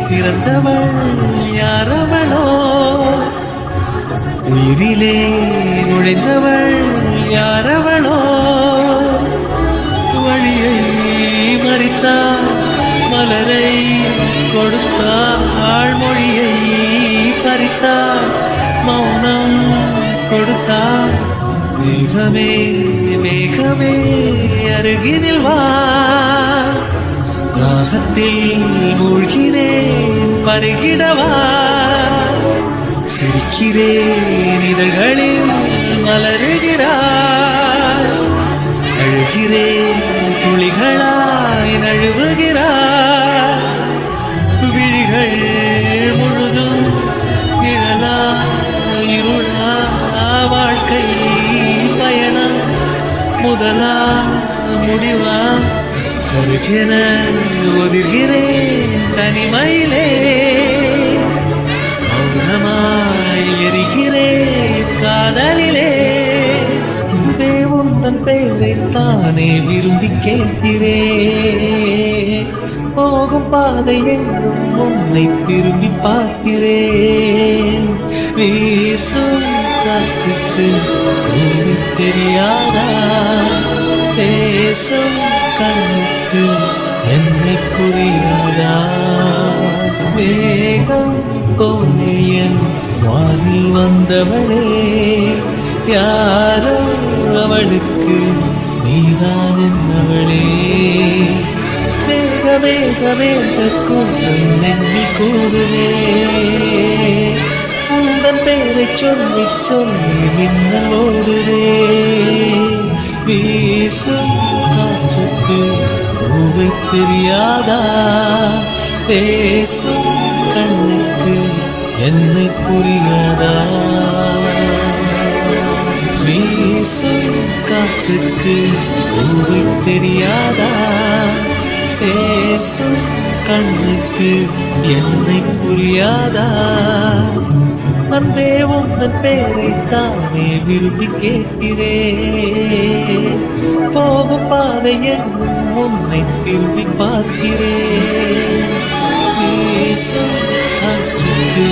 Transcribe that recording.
பிறந்தவள் யாரவளோ உயிரிலே நுழைந்தவள் யாரவளோ வழியை மறித்தாள் மலரை கொடுத்தாள் மொழியை பறித்தாள் மௌனம் கொடுத்தாள் மேகமே மேகமே அருகினில் வா தாகத்தில் மூழ்கிறேன் பருகிடவா சிரிக்கிறேன் இதழ்களில் மலருகிறாய் அழுகிறேன் துளிகளாய் நழுவுகிறாய் விழிகள் முழுதும் இழலா இருளா வாழ்க்கை பயணம் முதலா முடிவா சருகென ஒதுகிறேன் தனிமையிலே மௌனமாய் எரிகிறேன் காதலிலே தேவன் பெயரை தானே விரும்பி கேட்கிறேன் போகும் பாதை எங்கும் உன்னை திரும்பி பார்க்கிறேன் வீசும் காற்றுக்கு தெரியாதா பேசும் கண்ணுக்கு என்னை புரியாதா மேகம் கோணியன் வானில் வந்தவளே யாரோ அவளுக்கு நீதான் என்னவளே வேக வேக வேக கூட்டம் நெஞ்சில் கூடுதே உந்தன் பெயரை சொல்லி சொல்லி மின்னல் ஓடுதே வீசும் காற்றுக்கு பூவை தெரியாதா பேசும் கண்ணுக்கு என்னை புரியாதா வீசும் காற்றுக்கு பூவை தெரியாதா பேசும் கண்ணுக்கு என்னை புரியாதா அன்பே உந்தன் பேரை தானே விரும்பி கேட்கிறேன் போகும் பாதை எங்கும் உன்னை திரும்பி பார்க்கிறேன் வீசும் காற்றுக்கு